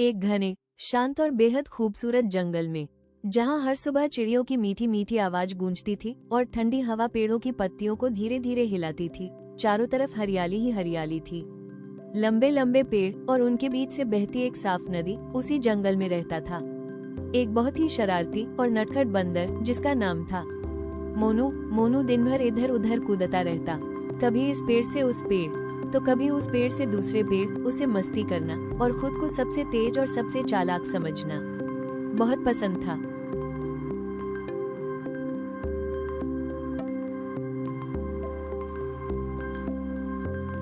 एक घने, शांत और बेहद खूबसूरत जंगल में, जहां हर सुबह चिड़ियों की मीठी मीठी आवाज गूंजती थी और ठंडी हवा पेड़ों की पत्तियों को धीरे धीरे हिलाती थी, चारों तरफ हरियाली ही हरियाली थी। लंबे लंबे पेड़ और उनके बीच से बहती एक साफ नदी उसी जंगल में रहता था। एक बहुत ही शरारती और नटखट बंदर जिसका नाम था मोनू। मोनू दिन भर इधर उधर कूदता रहता, कभी इस पेड़ से उस पेड़ तो कभी उस पेड़ से दूसरे पेड़। उसे मस्ती करना और खुद को सबसे तेज और सबसे चालाक समझना बहुत पसंद था।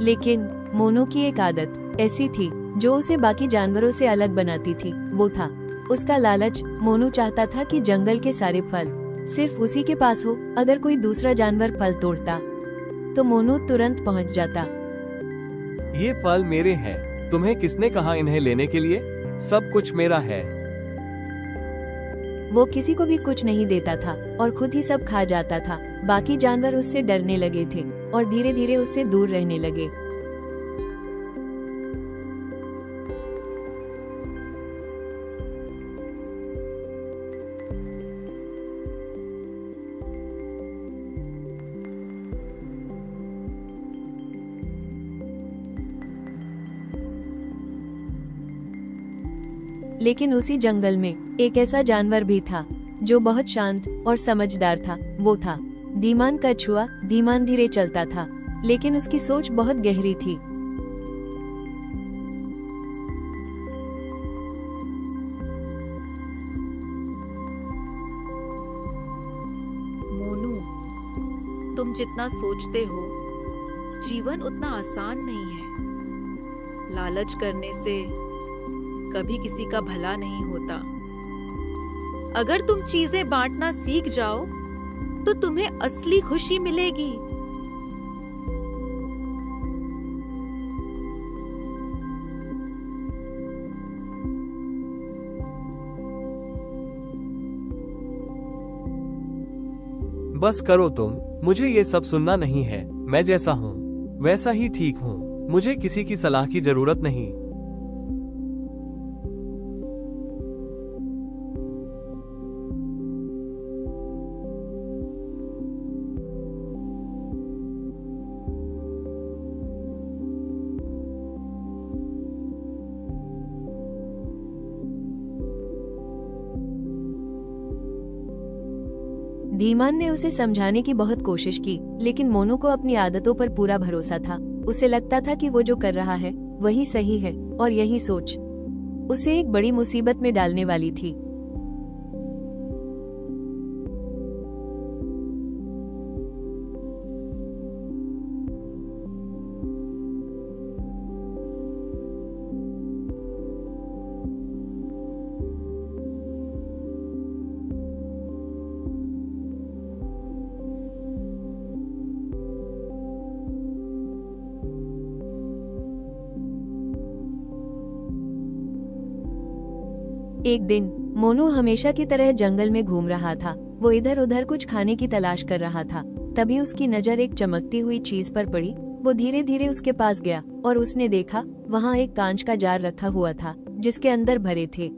लेकिन मोनू की एक आदत ऐसी थी जो उसे बाकी जानवरों से अलग बनाती थी। वो था उसका लालच। मोनू चाहता था कि जंगल के सारे फल सिर्फ उसी के पास हो। अगर कोई दूसरा जानवर फल तोड़ता तो मोनू तुरंत पहुंच जाता। ये फल मेरे हैं, तुम्हें किसने कहा इन्हें लेने के लिए? सब कुछ मेरा है। वो किसी को भी कुछ नहीं देता था और खुद ही सब खा जाता था। बाकी जानवर उससे डरने लगे थे और धीरे धीरे उससे दूर रहने लगे। लेकिन उसी जंगल में एक ऐसा जानवर भी था जो बहुत शांत और समझदार था। वो था धीमान कछुआ। धीमान धीरे चलता था, लेकिन उसकी सोच बहुत गहरी थी। मोनू, तुम जितना सोचते हो जीवन उतना आसान नहीं है। लालच करने से कभी किसी का भला नहीं होता। अगर तुम चीजें बांटना सीख जाओ तो तुम्हें असली खुशी मिलेगी। बस करो तुम, मुझे ये सब सुनना नहीं है। मैं जैसा हूँ वैसा ही ठीक हूँ। मुझे किसी की सलाह की जरूरत नहीं। धीमान ने उसे समझाने की बहुत कोशिश की, लेकिन मोनू को अपनी आदतों पर पूरा भरोसा था। उसे लगता था कि वो जो कर रहा है वही सही है और यही सोच उसे एक बड़ी मुसीबत में डालने वाली थी। एक दिन मोनू हमेशा की तरह जंगल में घूम रहा था। वो इधर उधर कुछ खाने की तलाश कर रहा था। तभी उसकी नजर एक चमकती हुई चीज पर पड़ी। वो धीरे धीरे उसके पास गया और उसने देखा वहाँ एक कांच का जार रखा हुआ था, जिसके अंदर भरे थे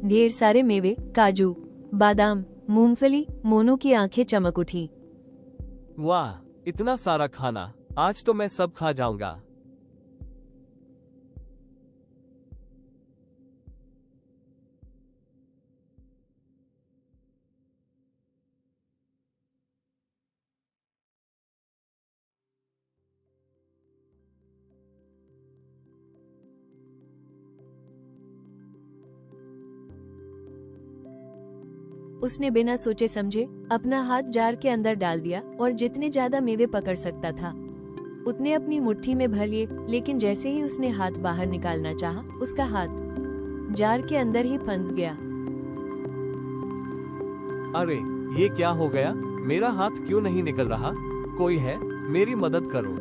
ढेर सारे मेवे, काजू, बादाम, मूंगफली। मोनू की आंखें चमक उठी। वाह, इतना सारा खाना! आज तो मैं सब खा जाऊंगा। उसने बिना सोचे समझे अपना हाथ जार के अंदर डाल दिया और जितने ज्यादा मेवे पकड़ सकता था उतने अपनी मुट्ठी में भर लिए। लेकिन जैसे ही उसने हाथ बाहर निकालना चाहा, उसका हाथ जार के अंदर ही फंस गया। अरे, ये क्या हो गया? मेरा हाथ क्यों नहीं निकल रहा? कोई है? मेरी मदद करो।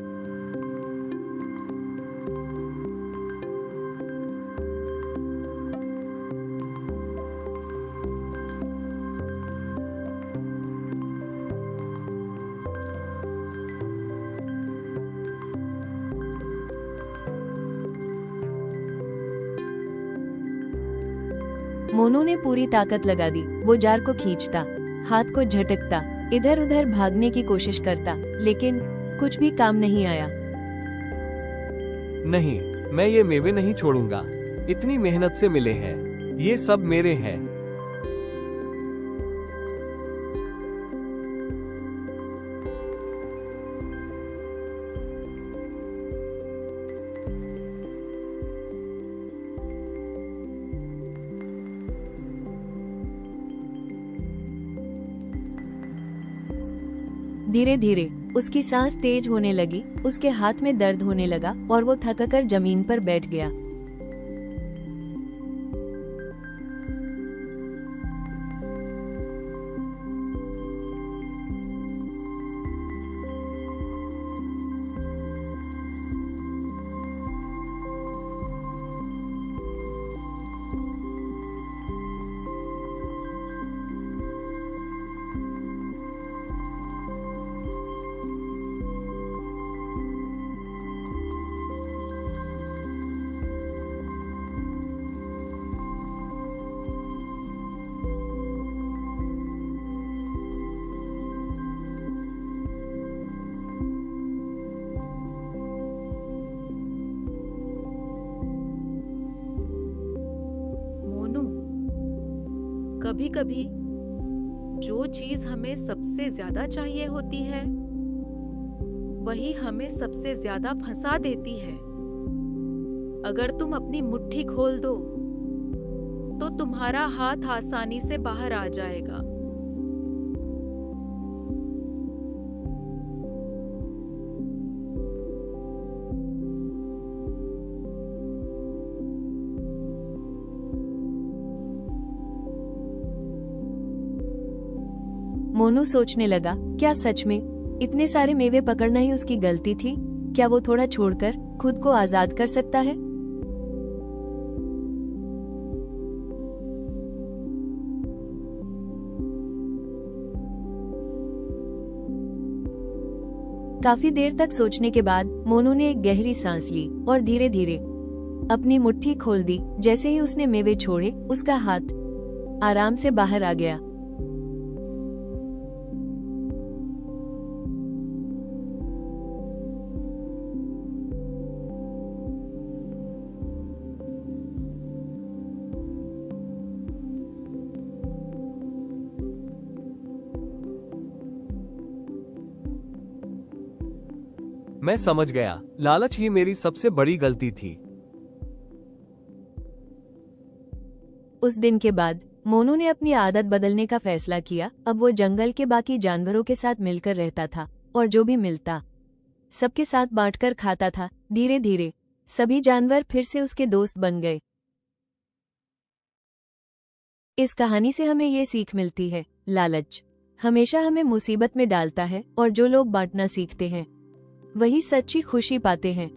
मोनू ने पूरी ताकत लगा दी। वो जार को खींचता, हाथ को झटकता, इधर उधर भागने की कोशिश करता, लेकिन कुछ भी काम नहीं आया। नहीं, मैं ये मेवे नहीं छोड़ूंगा। इतनी मेहनत से मिले हैं, ये सब मेरे हैं। धीरे धीरे उसकी सांस तेज होने लगी, उसके हाथ में दर्द होने लगा और वो थककर जमीन पर बैठ गया। कभी कभी जो चीज हमें सबसे ज्यादा चाहिए होती है वही हमें सबसे ज्यादा फंसा देती है। अगर तुम अपनी मुट्ठी खोल दो तो तुम्हारा हाथ आसानी से बाहर आ जाएगा। मोनू सोचने लगा, क्या सच में इतने सारे मेवे पकड़ना ही उसकी गलती थी? क्या वो थोड़ा छोड़कर खुद को आजाद कर सकता है? काफी देर तक सोचने के बाद मोनू ने एक गहरी सांस ली और धीरे धीरे अपनी मुट्ठी खोल दी। जैसे ही उसने मेवे छोड़े, उसका हाथ आराम से बाहर आ गया। मैं समझ गया, लालच ही मेरी सबसे बड़ी गलती थी। उस दिन के बाद मोनू ने अपनी आदत बदलने का फैसला किया। अब वो जंगल के बाकी जानवरों के साथ मिलकर रहता था और जो भी मिलता सबके साथ बांटकर खाता था। धीरे धीरे सभी जानवर फिर से उसके दोस्त बन गए। इस कहानी से हमें ये सीख मिलती है, लालच हमेशा हमें मुसीबत में डालता है और जो लोग बांटना सीखते हैं वही सच्ची खुशी पाते हैं।